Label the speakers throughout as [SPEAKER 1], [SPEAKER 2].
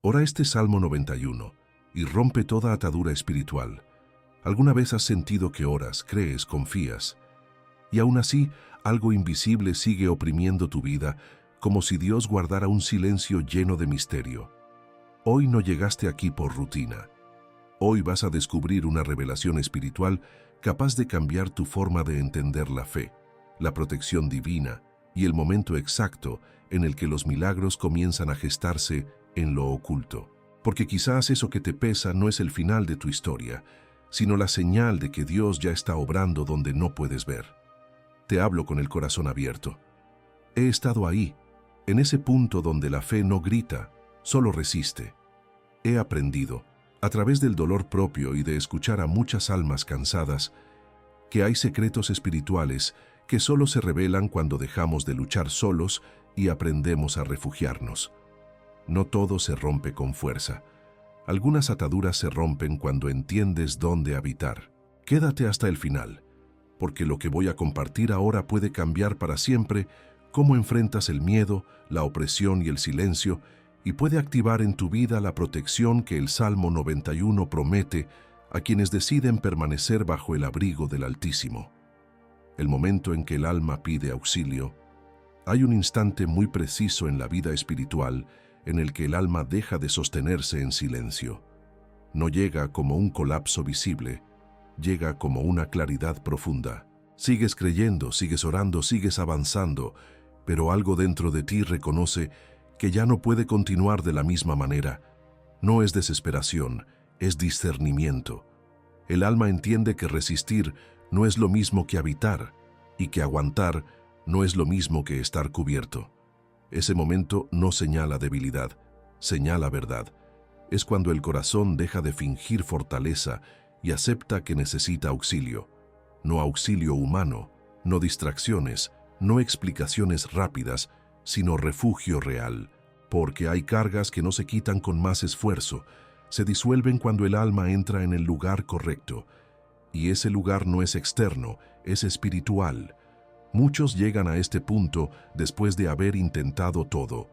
[SPEAKER 1] Ora este Salmo 91 y rompe toda atadura espiritual. ¿Alguna vez has sentido que oras, crees, confías, y aún así algo invisible sigue oprimiendo tu vida, como si Dios guardara un silencio lleno de misterio? Hoy no llegaste aquí por rutina. Hoy vas a descubrir una revelación espiritual capaz de cambiar tu forma de entender la fe, la protección divina y el momento exacto en el que los milagros comienzan a gestarse en lo oculto. Porque quizás eso que te pesa no es el final de tu historia, sino la señal de que Dios ya está obrando donde no puedes ver. Te hablo con el corazón abierto. He estado ahí, en ese punto donde la fe no grita, solo resiste. He aprendido, a través del dolor propio y de escuchar a muchas almas cansadas, que hay secretos espirituales que solo se revelan cuando dejamos de luchar solos y aprendemos a refugiarnos. No todo se rompe con fuerza. Algunas ataduras se rompen cuando entiendes dónde habitar. Quédate hasta el final, porque lo que voy a compartir ahora puede cambiar para siempre cómo enfrentas el miedo, la opresión y el silencio, y puede activar en tu vida la protección que el Salmo 91 promete a quienes deciden permanecer bajo el abrigo del Altísimo. El momento en que el alma pide auxilio, hay un instante muy preciso en la vida espiritual en el que el alma deja de sostenerse en silencio. No llega como un colapso visible, llega como una claridad profunda. Sigues creyendo, sigues orando, sigues avanzando, pero algo dentro de ti reconoce que ya no puede continuar de la misma manera. No es desesperación, es discernimiento. El alma entiende que resistir no es lo mismo que habitar, y que aguantar no es lo mismo que estar cubierto. Ese momento no señala debilidad, señala verdad. Es cuando el corazón deja de fingir fortaleza y acepta que necesita auxilio. No auxilio humano, no distracciones, no explicaciones rápidas, sino refugio real. Porque hay cargas que no se quitan con más esfuerzo, se disuelven cuando el alma entra en el lugar correcto. Y ese lugar no es externo, es espiritual. Muchos llegan a este punto después de haber intentado todo,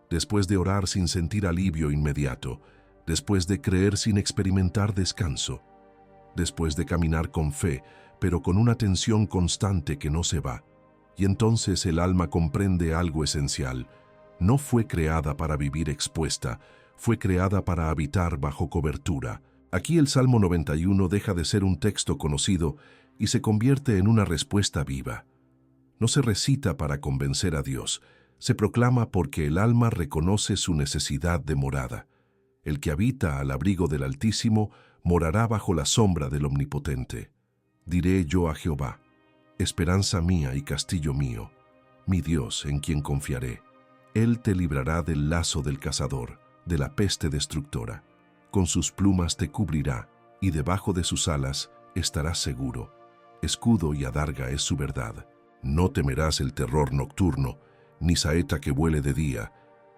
[SPEAKER 1] después de orar sin sentir alivio inmediato, después de creer sin experimentar descanso, después de caminar con fe, pero con una tensión constante que no se va. Y entonces el alma comprende algo esencial. No fue creada para vivir expuesta, fue creada para habitar bajo cobertura. Aquí el Salmo 91 deja de ser un texto conocido y se convierte en una respuesta viva. No se recita para convencer a Dios, se proclama porque el alma reconoce su necesidad de morada. El que habita al abrigo del Altísimo morará bajo la sombra del Omnipotente. Diré yo a Jehová, esperanza mía y castillo mío, mi Dios en quien confiaré. Él te librará del lazo del cazador, de la peste destructora. Con sus plumas te cubrirá, y debajo de sus alas estarás seguro. Escudo y adarga es su verdad. No temerás el terror nocturno, ni saeta que vuele de día,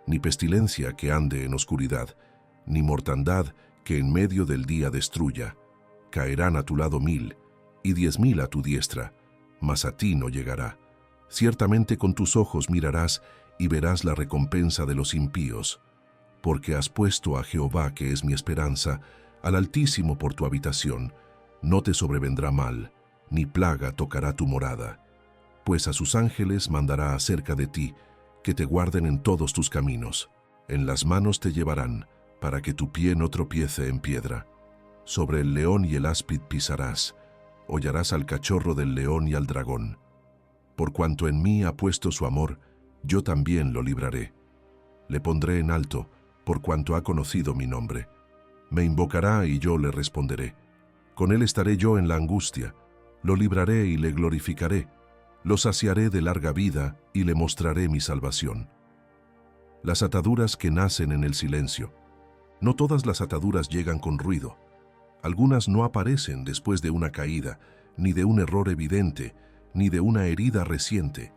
[SPEAKER 1] ni pestilencia que ande en oscuridad, ni mortandad que en medio del día destruya. Caerán a tu lado 1000, y 10.000 a tu diestra, mas a ti no llegará. Ciertamente con tus ojos mirarás y verás la recompensa de los impíos, porque has puesto a Jehová, que es mi esperanza, al Altísimo por tu habitación. No te sobrevendrá mal, ni plaga tocará tu morada. Pues a sus ángeles mandará acerca de ti, que te guarden en todos tus caminos. En las manos te llevarán, para que tu pie no tropiece en piedra. Sobre el león y el áspid pisarás, hollarás al cachorro del león y al dragón. Por cuanto en mí ha puesto su amor, yo también lo libraré. Le pondré en alto, por cuanto ha conocido mi nombre. Me invocará y yo le responderé. Con él estaré yo en la angustia, lo libraré y le glorificaré. Lo saciaré de larga vida y le mostraré mi salvación. Las ataduras que nacen en el silencio. No todas las ataduras llegan con ruido. Algunas no aparecen después de una caída, ni de un error evidente, ni de una herida reciente.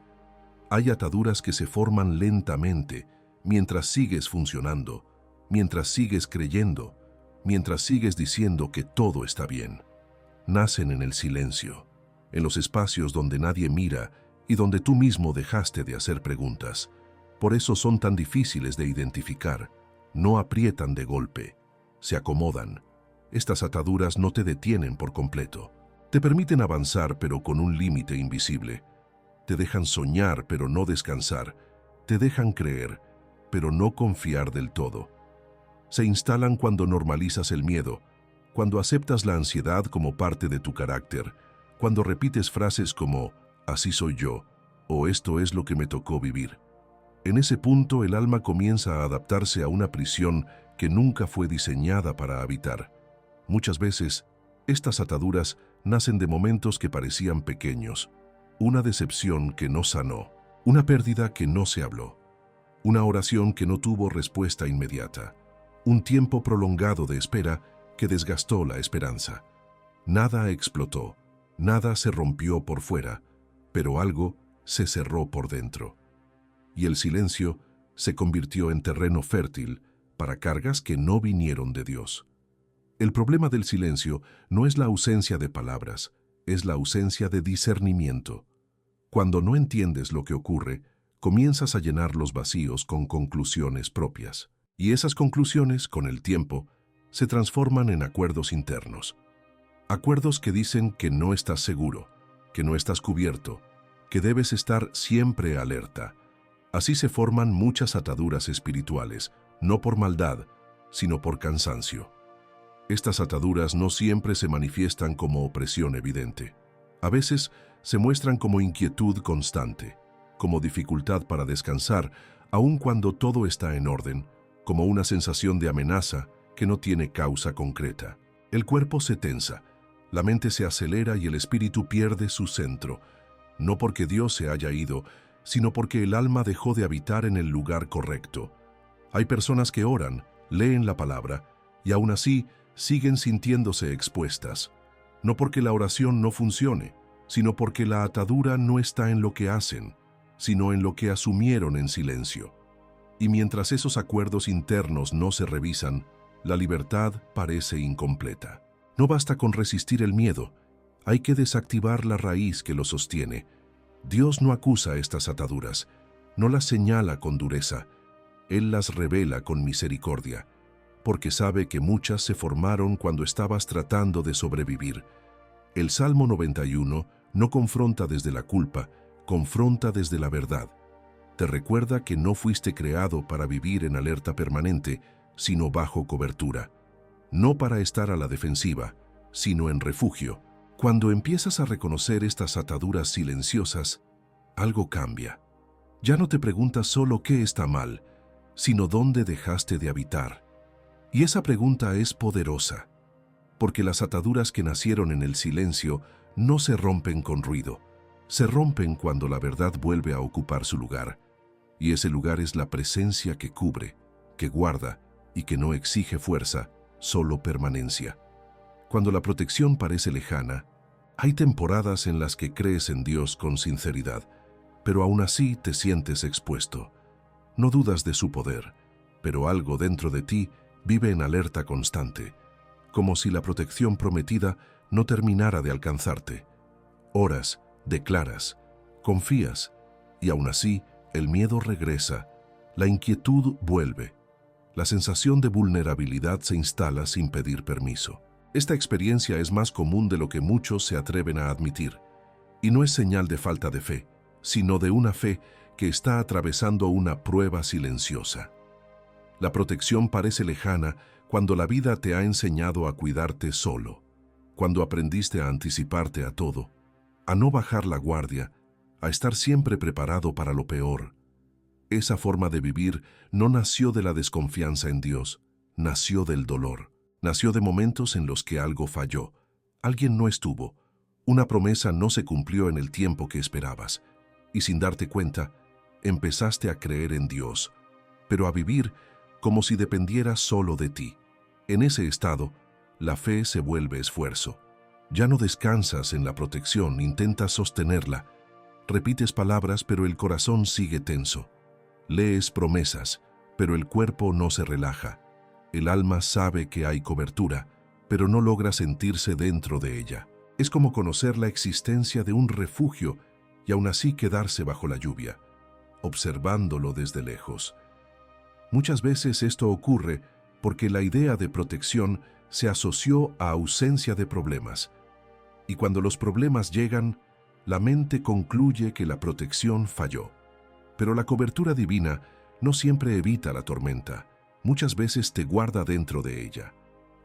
[SPEAKER 1] Hay ataduras que se forman lentamente, mientras sigues funcionando, mientras sigues creyendo, mientras sigues diciendo que todo está bien. Nacen en el silencio, en los espacios donde nadie mira y donde tú mismo dejaste de hacer preguntas. Por eso son tan difíciles de identificar. no aprietan de golpe, se acomodan. Estas ataduras no te detienen por completo. Te permiten avanzar, pero con un límite invisible. Te dejan soñar, pero no descansar. Te dejan creer, pero no confiar del todo. Se instalan cuando normalizas el miedo, cuando aceptas la ansiedad como parte de tu carácter, cuando repites frases como «así soy yo» o «esto es lo que me tocó vivir». En ese punto el alma comienza a adaptarse a una prisión que nunca fue diseñada para habitar. Muchas veces, estas ataduras nacen de momentos que parecían pequeños, una decepción que no sanó, una pérdida que no se habló, una oración que no tuvo respuesta inmediata, un tiempo prolongado de espera que desgastó la esperanza. Nada explotó, nada se rompió por fuera, pero algo se cerró por dentro. Y el silencio se convirtió en terreno fértil para cargas que no vinieron de Dios. El problema del silencio no es la ausencia de palabras, es la ausencia de discernimiento. Cuando no entiendes lo que ocurre, comienzas a llenar los vacíos con conclusiones propias. Y esas conclusiones, con el tiempo, se transforman en acuerdos internos. Acuerdos que dicen que no estás seguro, que no estás cubierto, que debes estar siempre alerta. Así se forman muchas ataduras espirituales, no por maldad, sino por cansancio. Estas ataduras no siempre se manifiestan como opresión evidente. A veces se muestran como inquietud constante, como dificultad para descansar, aun cuando todo está en orden, como una sensación de amenaza que no tiene causa concreta. El cuerpo se tensa, la mente se acelera y el espíritu pierde su centro, no porque Dios se haya ido, sino porque el alma dejó de habitar en el lugar correcto. Hay personas que oran, leen la palabra, y aún así siguen sintiéndose expuestas, no porque la oración no funcione, sino porque la atadura no está en lo que hacen, sino en lo que asumieron en silencio. Y mientras esos acuerdos internos no se revisan, la libertad parece incompleta. No basta con resistir el miedo, hay que desactivar la raíz que lo sostiene. Dios no acusa estas ataduras, no las señala con dureza, Él las revela con misericordia, porque sabe que muchas se formaron cuando estabas tratando de sobrevivir. El Salmo 91 no confronta desde la culpa, confronta desde la verdad. Te recuerda que no fuiste creado para vivir en alerta permanente, sino bajo cobertura. No para estar a la defensiva, sino en refugio. Cuando empiezas a reconocer estas ataduras silenciosas, algo cambia. Ya no te preguntas solo qué está mal, sino dónde dejaste de habitar. Y esa pregunta es poderosa, porque las ataduras que nacieron en el silencio no se rompen con ruido, se rompen cuando la verdad vuelve a ocupar su lugar. Y ese lugar es la presencia que cubre, que guarda y que no exige fuerza, solo permanencia. Cuando la protección parece lejana, hay temporadas en las que crees en Dios con sinceridad, pero aún así te sientes expuesto. No dudas de su poder, pero algo dentro de ti vive en alerta constante, como si la protección prometida no terminara de alcanzarte. Oras, declaras, confías, y aún así el miedo regresa, la inquietud vuelve, la sensación de vulnerabilidad se instala sin pedir permiso. Esta experiencia es más común de lo que muchos se atreven a admitir, y no es señal de falta de fe, sino de una fe que está atravesando una prueba silenciosa. La protección parece lejana cuando la vida te ha enseñado a cuidarte solo, cuando aprendiste a anticiparte a todo, a no bajar la guardia, a estar siempre preparado para lo peor. Esa forma de vivir no nació de la desconfianza en Dios, nació del dolor, nació de momentos en los que algo falló, alguien no estuvo, una promesa no se cumplió en el tiempo que esperabas, y sin darte cuenta, empezaste a creer en Dios, pero a vivir como si dependiera solo de ti. En ese estado, la fe se vuelve esfuerzo. Ya no descansas en la protección, intentas sostenerla. Repites palabras, pero el corazón sigue tenso. Lees promesas, pero el cuerpo no se relaja. El alma sabe que hay cobertura, pero no logra sentirse dentro de ella. Es como conocer la existencia de un refugio y aún así quedarse bajo la lluvia, observándolo desde lejos. Muchas veces esto ocurre porque la idea de protección se asoció a ausencia de problemas. Y cuando los problemas llegan, la mente concluye que la protección falló. Pero la cobertura divina no siempre evita la tormenta, muchas veces te guarda dentro de ella.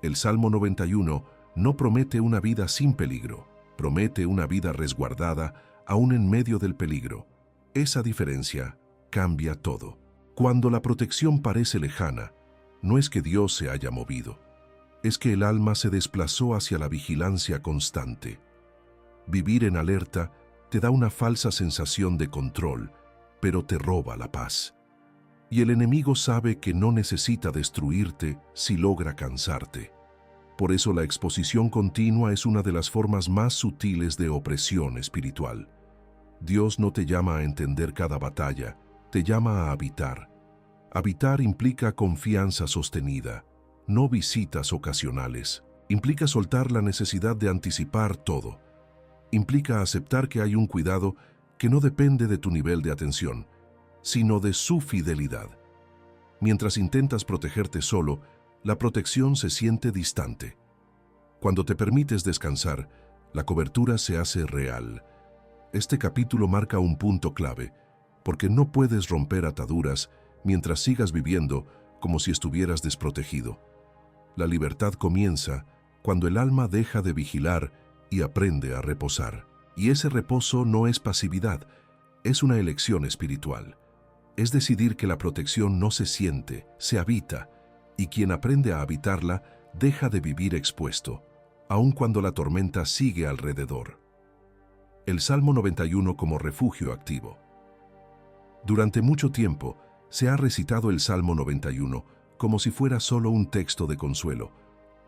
[SPEAKER 1] El Salmo 91 no promete una vida sin peligro, promete una vida resguardada aún en medio del peligro. Esa diferencia cambia todo. Cuando la protección parece lejana, no es que Dios se haya movido, es que el alma se desplazó hacia la vigilancia constante. Vivir en alerta te da una falsa sensación de control, pero te roba la paz. Y el enemigo sabe que no necesita destruirte si logra cansarte. Por eso la exposición continua es una de las formas más sutiles de opresión espiritual. Dios no te llama a entender cada batalla, te llama a habitar. Habitar implica confianza sostenida, no visitas ocasionales. Implica soltar la necesidad de anticipar todo. Implica aceptar que hay un cuidado que no depende de tu nivel de atención, sino de su fidelidad. Mientras intentas protegerte solo, la protección se siente distante. Cuando te permites descansar, la cobertura se hace real. Este capítulo marca un punto clave, porque no puedes romper ataduras mientras sigas viviendo como si estuvieras desprotegido. La libertad comienza cuando el alma deja de vigilar y aprende a reposar. Y ese reposo no es pasividad, es una elección espiritual. Es decidir que la protección no se siente, se habita, y quien aprende a habitarla deja de vivir expuesto, aun cuando la tormenta sigue alrededor. El Salmo 91 como refugio activo. Durante mucho tiempo se ha recitado el Salmo 91 como si fuera solo un texto de consuelo,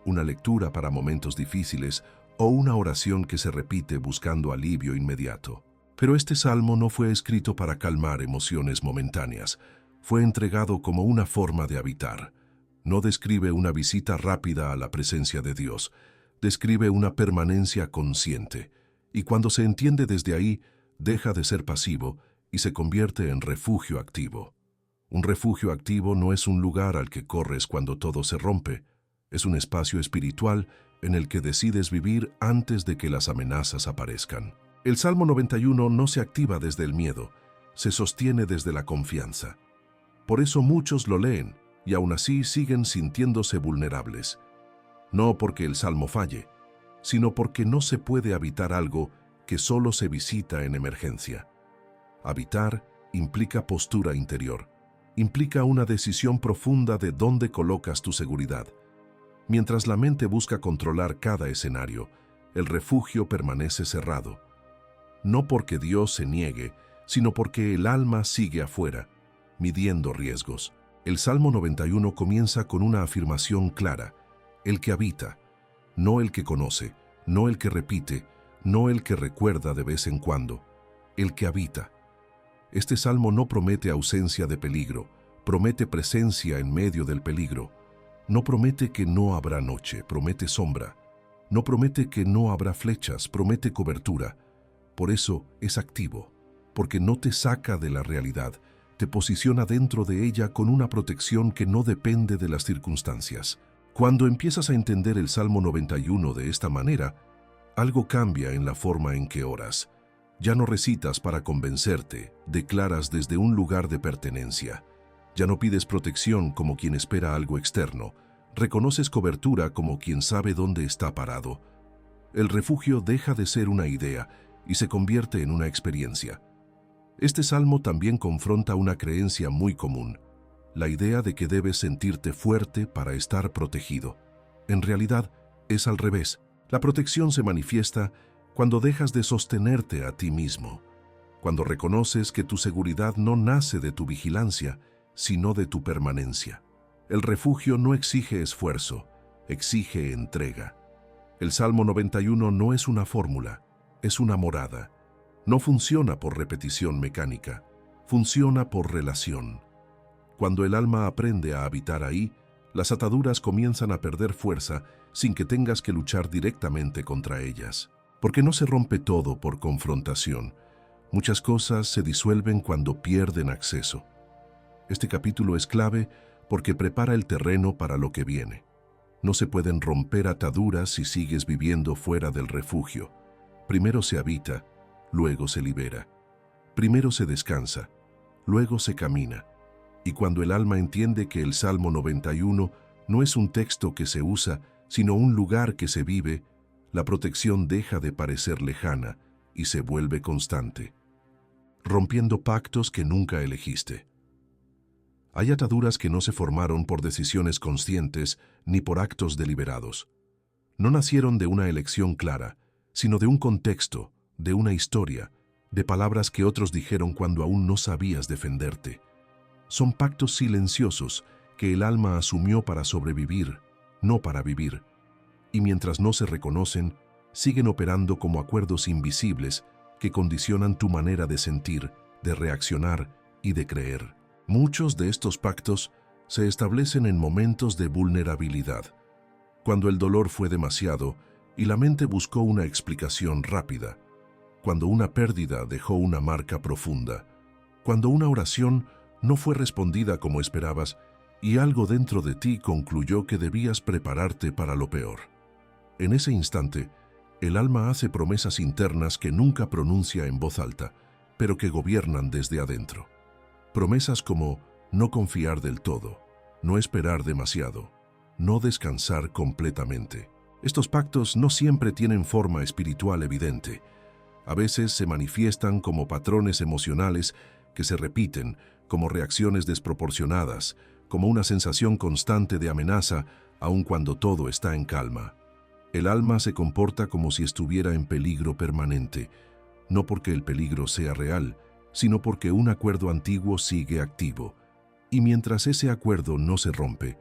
[SPEAKER 1] una lectura para momentos difíciles o una oración que se repite buscando alivio inmediato. Pero este salmo no fue escrito para calmar emociones momentáneas, fue entregado como una forma de habitar. No describe una visita rápida a la presencia de Dios, describe una permanencia consciente, y cuando se entiende desde ahí, deja de ser pasivo y se convierte en refugio activo. Un refugio activo no es un lugar al que corres cuando todo se rompe, es un espacio espiritual en el que decides vivir antes de que las amenazas aparezcan. El Salmo 91 no se activa desde el miedo, se sostiene desde la confianza. Por eso muchos lo leen y aún así siguen sintiéndose vulnerables. No porque el Salmo falle, sino porque no se puede habitar algo que solo se visita en emergencia. Habitar implica postura interior, implica una decisión profunda de dónde colocas tu seguridad. Mientras la mente busca controlar cada escenario, el refugio permanece cerrado. No porque Dios se niegue, sino porque el alma sigue afuera, midiendo riesgos. El Salmo 91 comienza con una afirmación clara: el que habita, no el que conoce, no el que repite, no el que recuerda de vez en cuando, el que habita. Este salmo no promete ausencia de peligro, promete presencia en medio del peligro. No promete que no habrá noche, promete sombra. No promete que no habrá flechas, promete cobertura. Por eso es activo, porque no te saca de la realidad, te posiciona dentro de ella con una protección que no depende de las circunstancias. Cuando empiezas a entender el Salmo 91 de esta manera, algo cambia en la forma en que oras. Ya no recitas para convencerte, declaras desde un lugar de pertenencia. Ya no pides protección como quien espera algo externo, reconoces cobertura como quien sabe dónde está parado. El refugio deja de ser una idea y se convierte en una experiencia. Este salmo también confronta una creencia muy común, la idea de que debes sentirte fuerte para estar protegido. En realidad, es al revés. La protección se manifiesta cuando dejas de sostenerte a ti mismo, cuando reconoces que tu seguridad no nace de tu vigilancia, sino de tu permanencia. El refugio no exige esfuerzo, exige entrega. El Salmo 91 no es una fórmula, es una morada. No funciona por repetición mecánica, funciona por relación. Cuando el alma aprende a habitar ahí, las ataduras comienzan a perder fuerza sin que tengas que luchar directamente contra ellas. Porque no se rompe todo por confrontación. Muchas cosas se disuelven cuando pierden acceso. Este capítulo es clave porque prepara el terreno para lo que viene. No se pueden romper ataduras si sigues viviendo fuera del refugio. Primero se habita, luego se libera. Primero se descansa, luego se camina. Y cuando el alma entiende que el Salmo 91 no es un texto que se usa, sino un lugar que se vive, la protección deja de parecer lejana y se vuelve constante, rompiendo pactos que nunca elegiste. Hay ataduras que no se formaron por decisiones conscientes ni por actos deliberados. No nacieron de una elección clara, sino de un contexto, de una historia, de palabras que otros dijeron cuando aún no sabías defenderte. Son pactos silenciosos que el alma asumió para sobrevivir, no para vivir. Y mientras no se reconocen, siguen operando como acuerdos invisibles que condicionan tu manera de sentir, de reaccionar y de creer. Muchos de estos pactos se establecen en momentos de vulnerabilidad, cuando el dolor fue demasiado y la mente buscó una explicación rápida, cuando una pérdida dejó una marca profunda, cuando una oración no fue respondida como esperabas y algo dentro de ti concluyó que debías prepararte para lo peor. En ese instante, el alma hace promesas internas que nunca pronuncia en voz alta, pero que gobiernan desde adentro. Promesas como no confiar del todo, no esperar demasiado, no descansar completamente. Estos pactos no siempre tienen forma espiritual evidente. A veces se manifiestan como patrones emocionales que se repiten, como reacciones desproporcionadas, como una sensación constante de amenaza, aun cuando todo está en calma. El alma se comporta como si estuviera en peligro permanente, no porque el peligro sea real, sino porque un acuerdo antiguo sigue activo. Y mientras ese acuerdo no se rompe,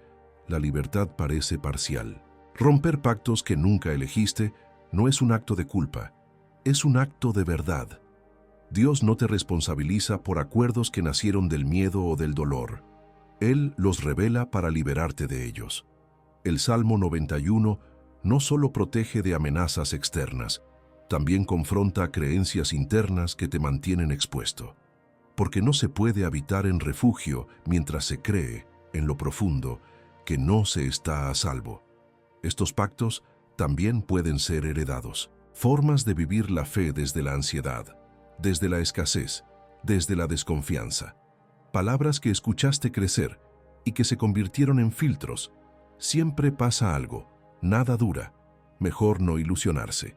[SPEAKER 1] la libertad parece parcial. Romper pactos que nunca elegiste no es un acto de culpa, es un acto de verdad. Dios no te responsabiliza por acuerdos que nacieron del miedo o del dolor. Él los revela para liberarte de ellos. El Salmo 91 no solo protege de amenazas externas, también confronta creencias internas que te mantienen expuesto. Porque no se puede habitar en refugio mientras se cree, en lo profundo, que no se está a salvo. Estos pactos también pueden ser heredados. Formas de vivir la fe desde la ansiedad, desde la escasez, desde la desconfianza. Palabras que escuchaste crecer y que se convirtieron en filtros. Siempre pasa algo, nada dura, mejor no ilusionarse.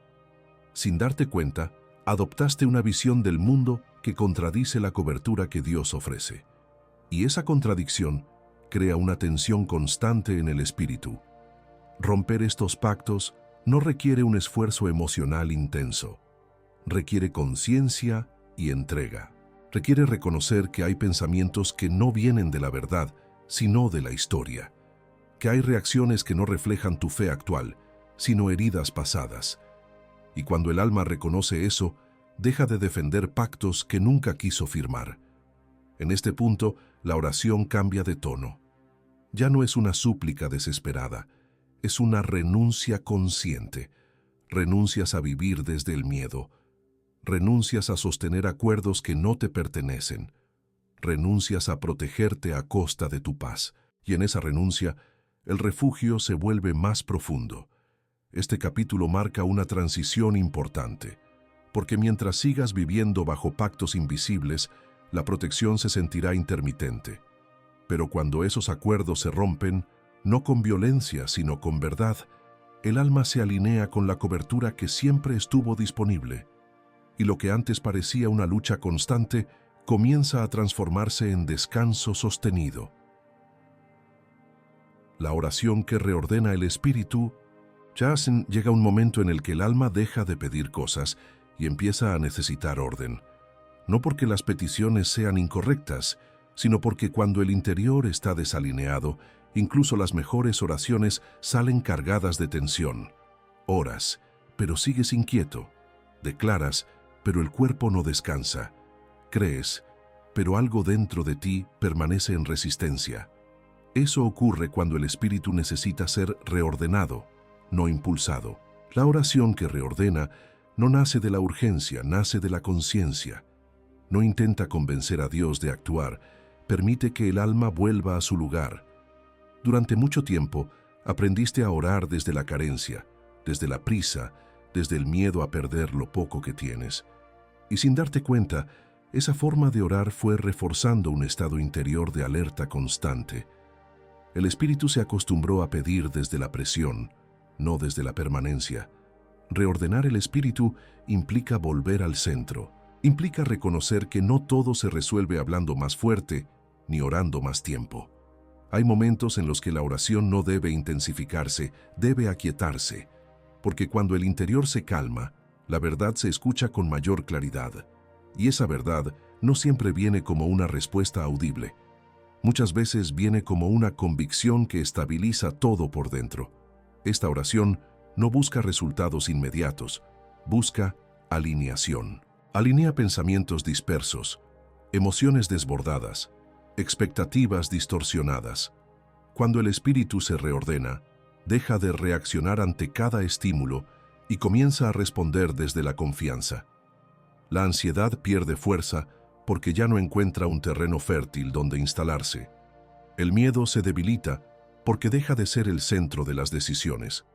[SPEAKER 1] Sin darte cuenta, adoptaste una visión del mundo que contradice la cobertura que Dios ofrece. Y esa contradicción crea una tensión constante en el espíritu. Romper estos pactos no requiere un esfuerzo emocional intenso. Requiere conciencia y entrega. Requiere reconocer que hay pensamientos que no vienen de la verdad, sino de la historia. Que hay reacciones que no reflejan tu fe actual, sino heridas pasadas. Y cuando el alma reconoce eso, deja de defender pactos que nunca quiso firmar. En este punto, la oración cambia de tono. Ya no es una súplica desesperada, es una renuncia consciente. Renuncias a vivir desde el miedo. Renuncias a sostener acuerdos que no te pertenecen. Renuncias a protegerte a costa de tu paz. Y en esa renuncia, el refugio se vuelve más profundo. Este capítulo marca una transición importante, porque mientras sigas viviendo bajo pactos invisibles, la protección se sentirá intermitente. Pero cuando esos acuerdos se rompen, no con violencia, sino con verdad, el alma se alinea con la cobertura que siempre estuvo disponible, y lo que antes parecía una lucha constante comienza a transformarse en descanso sostenido. La oración que reordena el espíritu. Llega un momento en el que el alma deja de pedir cosas y empieza a necesitar orden. No porque las peticiones sean incorrectas, sino porque cuando el interior está desalineado, incluso las mejores oraciones salen cargadas de tensión. Oras, pero sigues inquieto. Declaras, pero el cuerpo no descansa. Crees, pero algo dentro de ti permanece en resistencia. Eso ocurre cuando el espíritu necesita ser reordenado, no impulsado. La oración que reordena no nace de la urgencia, nace de la conciencia. No intenta convencer a Dios de actuar, permite que el alma vuelva a su lugar. Durante mucho tiempo, aprendiste a orar desde la carencia, desde la prisa, desde el miedo a perder lo poco que tienes. Y sin darte cuenta, esa forma de orar fue reforzando un estado interior de alerta constante. El espíritu se acostumbró a pedir desde la presión, no desde la permanencia. Reordenar el espíritu implica volver al centro, implica reconocer que no todo se resuelve hablando más fuerte ni orando más tiempo. Hay momentos en los que la oración no debe intensificarse, debe aquietarse, porque cuando el interior se calma, la verdad se escucha con mayor claridad, y esa verdad no siempre viene como una respuesta audible. Muchas veces viene como una convicción que estabiliza todo por dentro. Esta oración no busca resultados inmediatos, busca alineación. Alinea pensamientos dispersos, emociones desbordadas, expectativas distorsionadas. Cuando el espíritu se reordena, deja de reaccionar ante cada estímulo y comienza a responder desde la confianza. La ansiedad pierde fuerza porque ya no encuentra un terreno fértil donde instalarse. El miedo se debilita porque deja de ser el centro de las decisiones.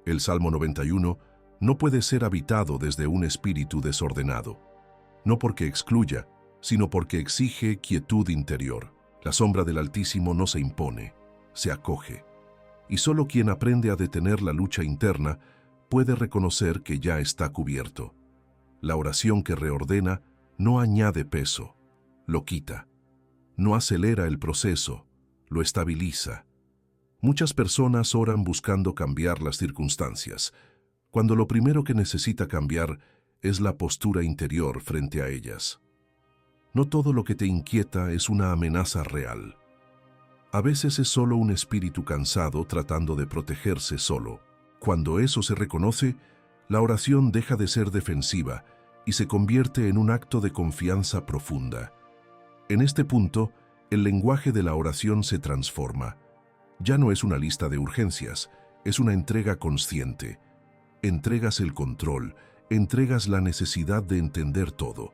[SPEAKER 1] El Salmo 91 no puede ser habitado desde un espíritu desordenado, no porque excluya, sino porque exige quietud interior. La sombra del Altísimo no se impone, se acoge. Y solo quien aprende a detener la lucha interna puede reconocer que ya está cubierto. La oración que reordena no añade peso, lo quita. No acelera el proceso, lo estabiliza. Muchas personas oran buscando cambiar las circunstancias, cuando lo primero que necesita cambiar es la postura interior frente a ellas. No todo lo que te inquieta es una amenaza real. A veces es solo un espíritu cansado tratando de protegerse solo. Cuando eso se reconoce, la oración deja de ser defensiva y se convierte en un acto de confianza profunda. En este punto, el lenguaje de la oración se transforma. Ya no es una lista de urgencias, es una entrega consciente. Entregas el control, entregas la necesidad de entender todo.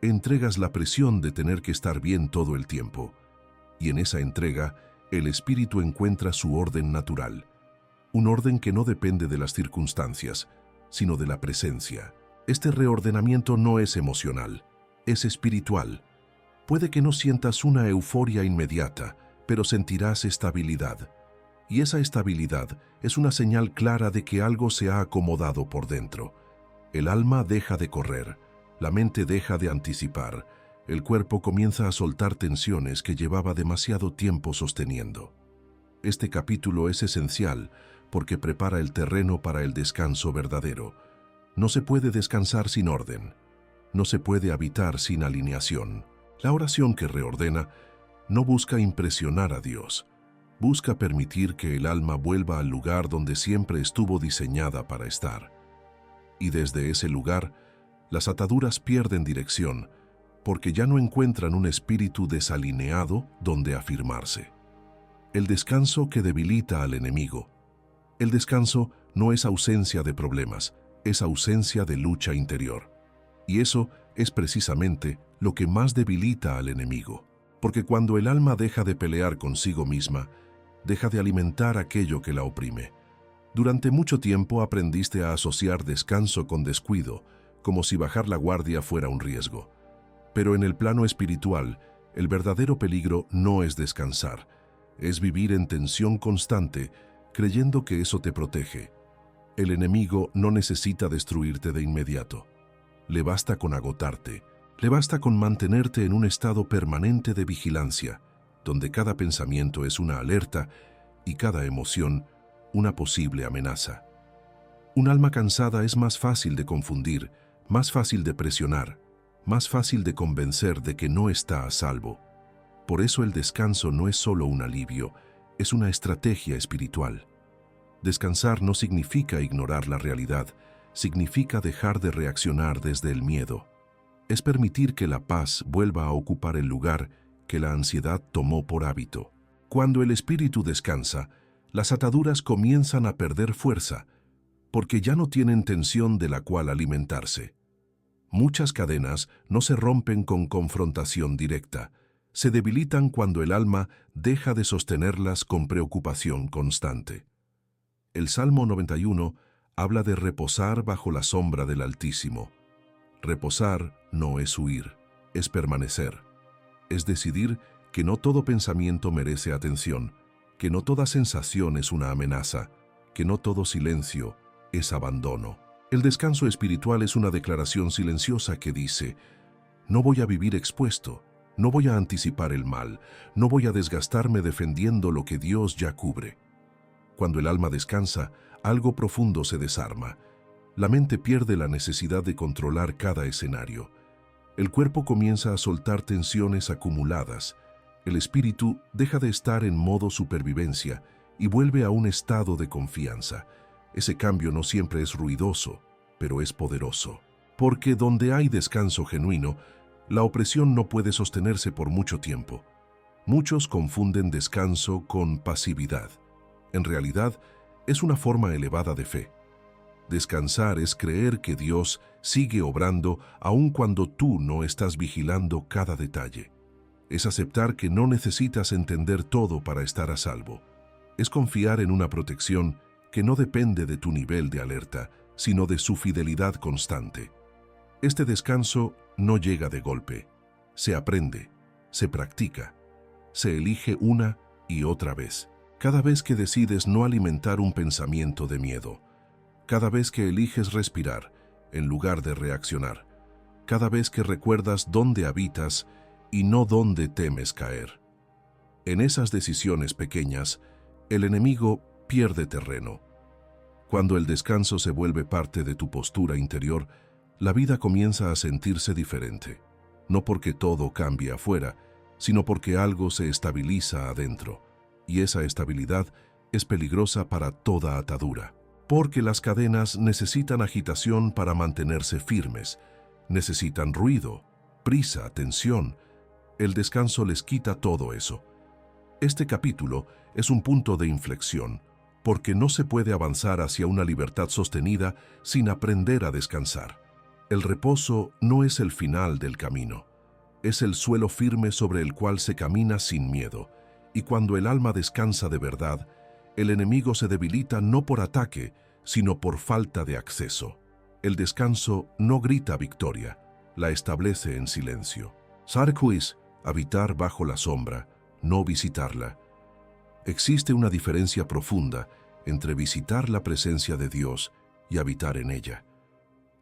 [SPEAKER 1] Entregas la presión de tener que estar bien todo el tiempo. Y en esa entrega, el espíritu encuentra su orden natural. Un orden que no depende de las circunstancias, sino de la presencia. Este reordenamiento no es emocional, es espiritual. Puede que no sientas una euforia inmediata, pero sentirás estabilidad. Y esa estabilidad es una señal clara de que algo se ha acomodado por dentro. El alma deja de correr, la mente deja de anticipar, el cuerpo comienza a soltar tensiones que llevaba demasiado tiempo sosteniendo. Este capítulo es esencial porque prepara el terreno para el descanso verdadero. No se puede descansar sin orden. No se puede habitar sin alineación. La oración que reordena no busca impresionar a Dios. Busca permitir que el alma vuelva al lugar donde siempre estuvo diseñada para estar. Y desde ese lugar, las ataduras pierden dirección, porque ya no encuentran un espíritu desalineado donde afirmarse. El descanso que debilita al enemigo. El descanso no es ausencia de problemas, es ausencia de lucha interior. Y eso es precisamente lo que más debilita al enemigo, porque cuando el alma deja de pelear consigo misma, deja de alimentar aquello que la oprime. Durante mucho tiempo aprendiste a asociar descanso con descuido, como si bajar la guardia fuera un riesgo. Pero en el plano espiritual, el verdadero peligro no es descansar, es vivir en tensión constante, creyendo que eso te protege. El enemigo no necesita destruirte de inmediato. Le basta con agotarte, le basta con mantenerte en un estado permanente de vigilancia, donde cada pensamiento es una alerta y cada emoción una posible amenaza. Un alma cansada es más fácil de confundir, más fácil de presionar, más fácil de convencer de que no está a salvo. Por eso el descanso no es solo un alivio, es una estrategia espiritual. Descansar no significa ignorar la realidad, significa dejar de reaccionar desde el miedo. Es permitir que la paz vuelva a ocupar el lugar que la ansiedad tomó por hábito. Cuando el espíritu descansa, las ataduras comienzan a perder fuerza, porque ya no tienen tensión de la cual alimentarse. Muchas cadenas no se rompen con confrontación directa, Se debilitan cuando el alma deja de sostenerlas con preocupación constante. El Salmo 91 habla de reposar bajo la sombra del Altísimo. Reposar no es huir, es permanecer. Es decidir que no todo pensamiento merece atención, que no toda sensación es una amenaza, que no todo silencio es abandono. El descanso espiritual es una declaración silenciosa que dice: no voy a vivir expuesto, no voy a anticipar el mal, no voy a desgastarme defendiendo lo que Dios ya cubre. Cuando el alma descansa, algo profundo se desarma. La mente pierde la necesidad de controlar cada escenario. El cuerpo comienza a soltar tensiones acumuladas. El espíritu deja de estar en modo supervivencia y vuelve a un estado de confianza. Ese cambio no siempre es ruidoso, pero es poderoso. Porque donde hay descanso genuino, la opresión no puede sostenerse por mucho tiempo. Muchos confunden descanso con pasividad. En realidad, es una forma elevada de fe. Descansar es creer que Dios sigue obrando aun cuando tú no estás vigilando cada detalle. Es aceptar que no necesitas entender todo para estar a salvo. Es confiar en una protección que no depende de tu nivel de alerta, sino de su fidelidad constante. Este descanso no llega de golpe. Se aprende, se practica, se elige una y otra vez. Cada vez que decides no alimentar un pensamiento de miedo, cada vez que eliges respirar en lugar de reaccionar, cada vez que recuerdas dónde habitas y no dónde temes caer. En esas decisiones pequeñas, el enemigo pierde terreno. Cuando el descanso se vuelve parte de tu postura interior, la vida comienza a sentirse diferente. No porque todo cambie afuera, sino porque algo se estabiliza adentro. Y esa estabilidad es peligrosa para toda atadura. Porque las cadenas necesitan agitación para mantenerse firmes, necesitan ruido, prisa, tensión. El descanso les quita todo eso. Este capítulo es un punto de inflexión, porque no se puede avanzar hacia una libertad sostenida sin aprender a descansar. El reposo no es el final del camino, es el suelo firme sobre el cual se camina sin miedo. Y cuando el alma descansa de verdad, el enemigo se debilita no por ataque, sino por falta de acceso. El descanso no grita victoria, la establece en silencio. Sarkuis, habitar bajo la sombra, no visitarla. Existe una diferencia profunda entre visitar la presencia de Dios y habitar en ella.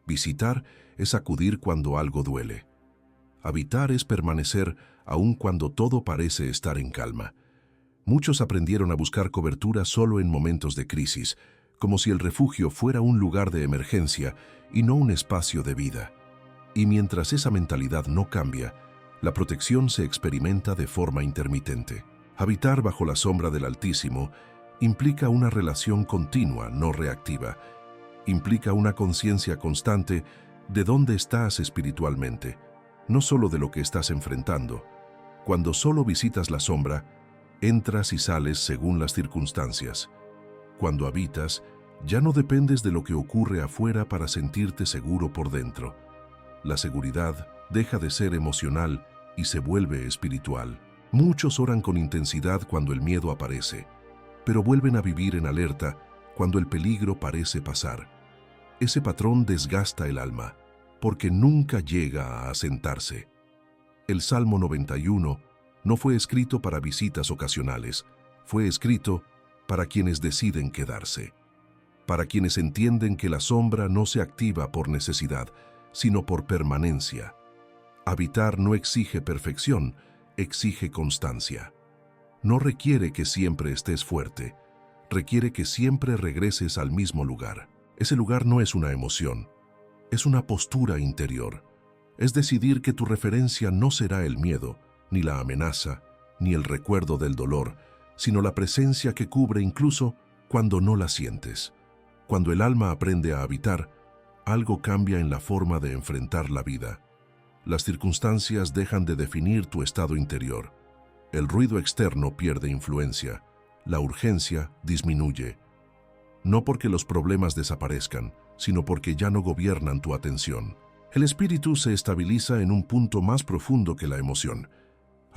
[SPEAKER 1] Visitar es acudir cuando algo duele. Habitar es permanecer aun cuando todo parece estar en calma. Muchos aprendieron a buscar cobertura solo en momentos de crisis, como si el refugio fuera un lugar de emergencia y no un espacio de vida. Y mientras esa mentalidad no cambia, la protección se experimenta de forma intermitente. Habitar bajo la sombra del Altísimo implica una relación continua, no reactiva. Implica una conciencia constante de dónde estás espiritualmente, no solo de lo que estás enfrentando. Cuando solo visitas la sombra, entras y sales según las circunstancias. Cuando habitas, ya no dependes de lo que ocurre afuera para sentirte seguro por dentro. La seguridad deja de ser emocional y se vuelve espiritual. Muchos oran con intensidad cuando el miedo aparece, pero vuelven a vivir en alerta cuando el peligro parece pasar. Ese patrón desgasta el alma, porque nunca llega a asentarse. El Salmo 91 no fue escrito para visitas ocasionales, fue escrito para quienes deciden quedarse, para quienes entienden que la sombra no se activa por necesidad, sino por permanencia. Habitar no exige perfección, exige constancia. No requiere que siempre estés fuerte, requiere que siempre regreses al mismo lugar. Ese lugar no es una emoción, es una postura interior. Es decidir que tu referencia no será el miedo, ni la amenaza, ni el recuerdo del dolor, sino la presencia que cubre incluso cuando no la sientes. Cuando el alma aprende a habitar, algo cambia en la forma de enfrentar la vida. Las circunstancias dejan de definir tu estado interior. El ruido externo pierde influencia, la urgencia disminuye. No porque los problemas desaparezcan, sino porque ya no gobiernan tu atención. El espíritu se estabiliza en un punto más profundo que la emoción.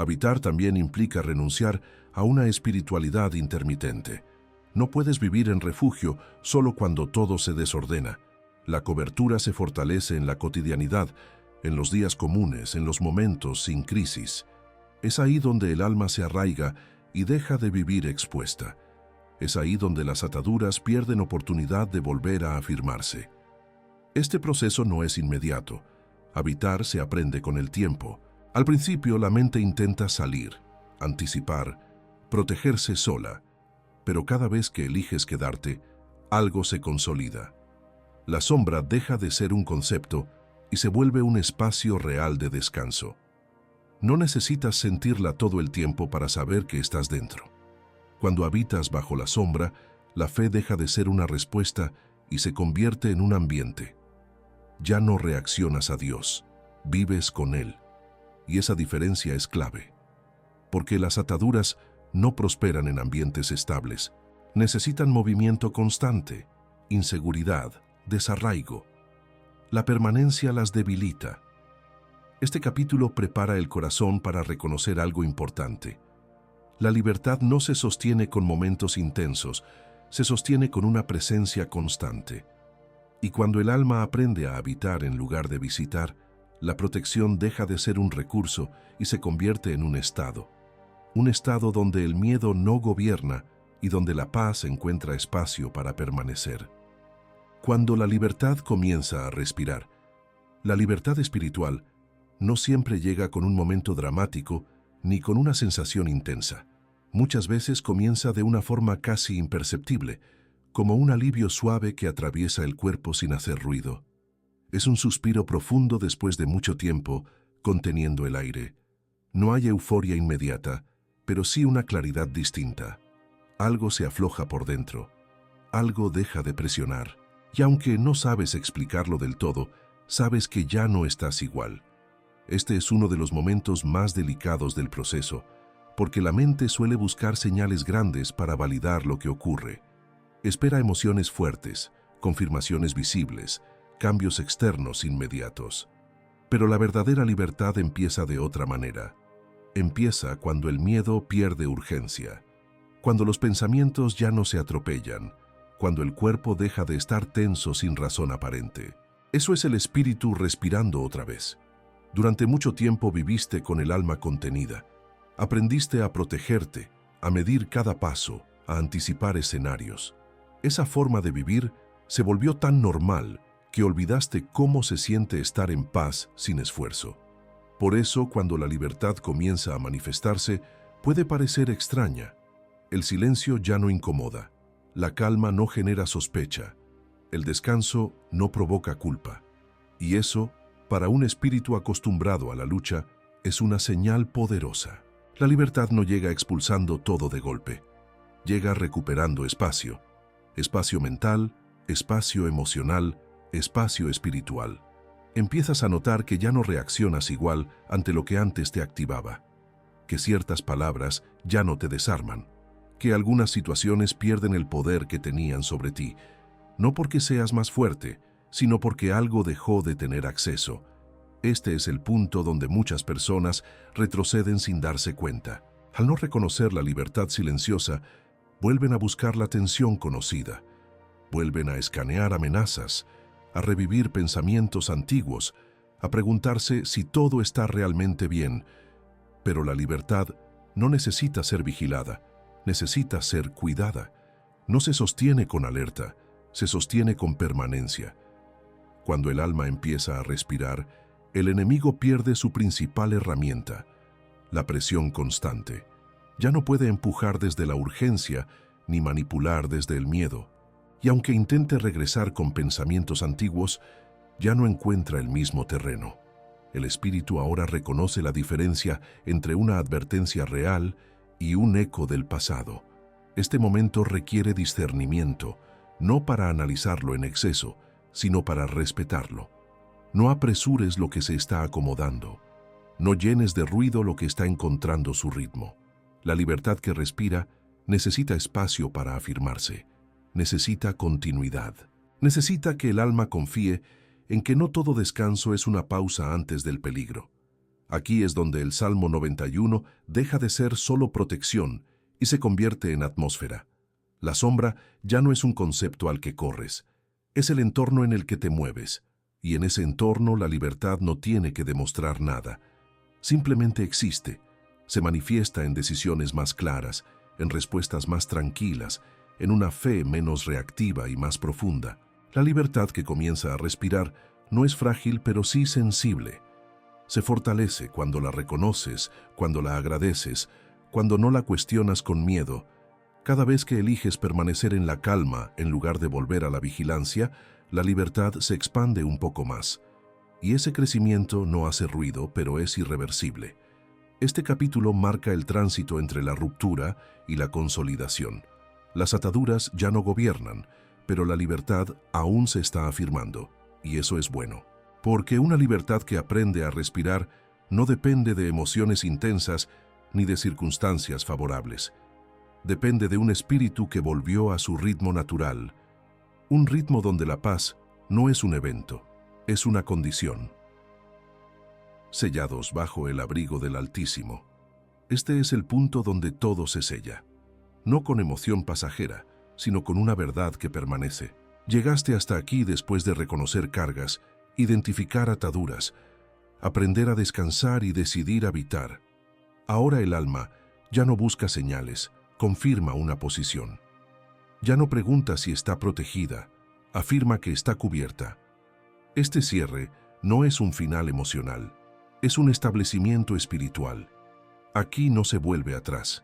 [SPEAKER 1] Habitar también implica renunciar a una espiritualidad intermitente. No puedes vivir en refugio solo cuando todo se desordena. La cobertura se fortalece en la cotidianidad, en los días comunes, en los momentos sin crisis. Es ahí donde el alma se arraiga y deja de vivir expuesta. Es ahí donde las ataduras pierden oportunidad de volver a afirmarse. Este proceso no es inmediato. Habitar se aprende con el tiempo. Al principio la mente intenta salir, anticipar, protegerse sola, pero cada vez que eliges quedarte, algo se consolida. La sombra deja de ser un concepto y se vuelve un espacio real de descanso. No necesitas sentirla todo el tiempo para saber que estás dentro. Cuando habitas bajo la sombra, la fe deja de ser una respuesta y se convierte en un ambiente. Ya no reaccionas a Dios, vives con Él. Y esa diferencia es clave, porque las ataduras no prosperan en ambientes estables. Necesitan movimiento constante, inseguridad, desarraigo. La permanencia las debilita. Este capítulo prepara el corazón para reconocer algo importante. La libertad no se sostiene con momentos intensos, se sostiene con una presencia constante. Y cuando el alma aprende a habitar en lugar de visitar, la protección deja de ser un recurso y se convierte en un estado donde el miedo no gobierna y donde la paz encuentra espacio para permanecer. Cuando la libertad comienza a respirar, la libertad espiritual no siempre llega con un momento dramático ni con una sensación intensa. Muchas veces comienza de una forma casi imperceptible, como un alivio suave que atraviesa el cuerpo sin hacer ruido. Es un suspiro profundo después de mucho tiempo, conteniendo el aire. No hay euforia inmediata, pero sí una claridad distinta. Algo se afloja por dentro, algo deja de presionar, y aunque no sabes explicarlo del todo, sabes que ya no estás igual. Este es uno de los momentos más delicados del proceso, porque la mente suele buscar señales grandes para validar lo que ocurre. Espera emociones fuertes, confirmaciones visibles, cambios externos inmediatos. Pero la verdadera libertad empieza de otra manera. Empieza cuando el miedo pierde urgencia, cuando los pensamientos ya no se atropellan, cuando el cuerpo deja de estar tenso sin razón aparente. Eso es el espíritu respirando otra vez. Durante mucho tiempo viviste con el alma contenida. Aprendiste a protegerte, a medir cada paso, a anticipar escenarios. Esa forma de vivir se volvió tan normal que olvidaste cómo se siente estar en paz sin esfuerzo. Por eso, cuando la libertad comienza a manifestarse, puede parecer extraña. El silencio ya no incomoda, la calma no genera sospecha, el descanso no provoca culpa. Y eso, para un espíritu acostumbrado a la lucha, es una señal poderosa. La libertad no llega expulsando todo de golpe, llega recuperando espacio. Espacio mental, espacio emocional, espacio espiritual. Empiezas a notar que ya no reaccionas igual ante lo que antes te activaba, que ciertas palabras ya no te desarman, que algunas situaciones pierden el poder que tenían sobre ti, no porque seas más fuerte, sino porque algo dejó de tener acceso. Este es el punto donde muchas personas retroceden sin darse cuenta. Al no reconocer la libertad silenciosa, vuelven a buscar la tensión conocida, vuelven a escanear amenazas, a revivir pensamientos antiguos, a preguntarse si todo está realmente bien. Pero la libertad no necesita ser vigilada, necesita ser cuidada. No se sostiene con alerta, se sostiene con permanencia. Cuando el alma empieza a respirar, el enemigo pierde su principal herramienta, la presión constante. Ya no puede empujar desde la urgencia ni manipular desde el miedo. Y aunque intente regresar con pensamientos antiguos, ya no encuentra el mismo terreno. El espíritu ahora reconoce la diferencia entre una advertencia real y un eco del pasado. Este momento requiere discernimiento, no para analizarlo en exceso, sino para respetarlo. No apresures lo que se está acomodando. No llenes de ruido lo que está encontrando su ritmo. La libertad que respira necesita espacio para afirmarse. Necesita continuidad. Necesita que el alma confíe en que no todo descanso es una pausa antes del peligro. Aquí es donde el Salmo 91 deja de ser solo protección y se convierte en atmósfera. La sombra ya no es un concepto al que corres, es el entorno en el que te mueves, y en ese entorno la libertad no tiene que demostrar nada. Simplemente existe, se manifiesta en decisiones más claras, en respuestas más tranquilas, en una fe menos reactiva y más profunda. La libertad que comienza a respirar no es frágil, pero sí sensible. Se fortalece cuando la reconoces, cuando la agradeces, cuando no la cuestionas con miedo. Cada vez que eliges permanecer en la calma en lugar de volver a la vigilancia, la libertad se expande un poco más. Y ese crecimiento no hace ruido, pero es irreversible. Este capítulo marca el tránsito entre la ruptura y la consolidación. Las ataduras ya no gobiernan, pero la libertad aún se está afirmando, y eso es bueno. Porque una libertad que aprende a respirar no depende de emociones intensas ni de circunstancias favorables. Depende de un espíritu que volvió a su ritmo natural, un ritmo donde la paz no es un evento, es una condición. Sellados bajo el abrigo del Altísimo. Este es el punto donde todo se sella, no con emoción pasajera, sino con una verdad que permanece. Llegaste hasta aquí después de reconocer cargas, identificar ataduras, aprender a descansar y decidir habitar. Ahora el alma ya no busca señales, confirma una posición. Ya no pregunta si está protegida, afirma que está cubierta. Este cierre no es un final emocional, es un establecimiento espiritual. Aquí no se vuelve atrás.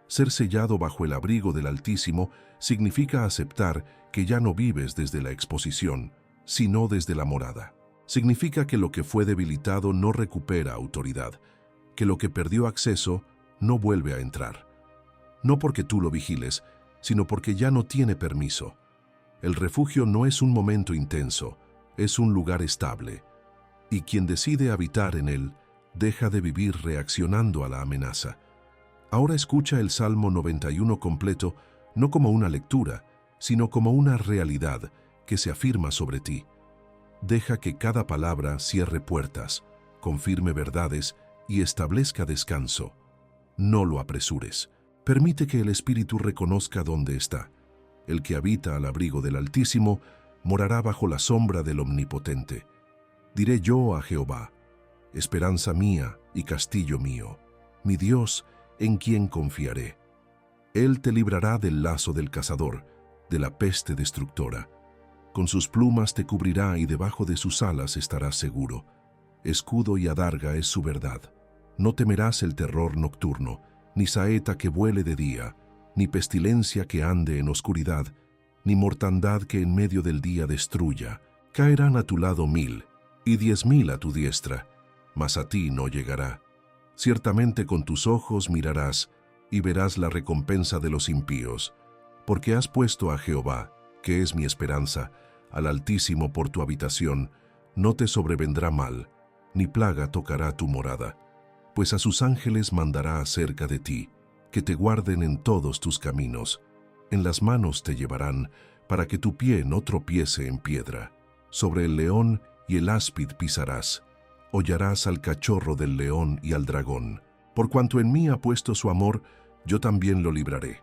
[SPEAKER 1] Ser sellado bajo el abrigo del Altísimo significa aceptar que ya no vives desde la exposición, sino desde la morada. Significa que lo que fue debilitado no recupera autoridad, que lo que perdió acceso no vuelve a entrar. No porque tú lo vigiles, sino porque ya no tiene permiso. El refugio no es un momento intenso, es un lugar estable. Y quien decide habitar en él, deja de vivir reaccionando a la amenaza. Ahora escucha el Salmo 91 completo, no como una lectura, sino como una realidad que se afirma sobre ti. Deja que cada palabra cierre puertas, confirme verdades y establezca descanso. No lo apresures. Permite que el Espíritu reconozca dónde está. El que habita al abrigo del Altísimo morará bajo la sombra del Omnipotente. Diré yo a Jehová, esperanza mía y castillo mío, mi Dios en quien confiaré. Él te librará del lazo del cazador, de la peste destructora. Con sus plumas te cubrirá y debajo de sus alas estarás seguro. Escudo y adarga es su verdad. No temerás el terror nocturno, ni saeta que vuele de día, ni pestilencia que ande en oscuridad, ni mortandad que en medio del día destruya. Caerán a tu lado 1000, y 10.000 a tu diestra, mas a ti no llegará. Ciertamente con tus ojos mirarás, y verás la recompensa de los impíos, porque has puesto a Jehová, que es mi esperanza, al Altísimo por tu habitación. No te sobrevendrá mal, ni plaga tocará tu morada, pues a sus ángeles mandará acerca de ti, que te guarden en todos tus caminos. En las manos te llevarán, para que tu pie no tropiece en piedra. Sobre el león y el áspid pisarás, hollarás al cachorro del león y al dragón. Por cuanto en mí ha puesto su amor, yo también lo libraré.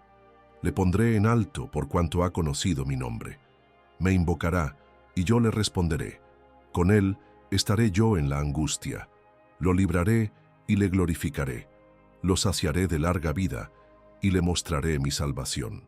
[SPEAKER 1] Le pondré en alto por cuanto ha conocido mi nombre. Me invocará, y yo le responderé. Con él estaré yo en la angustia. Lo libraré y le glorificaré. Lo saciaré de larga vida, y le mostraré mi salvación.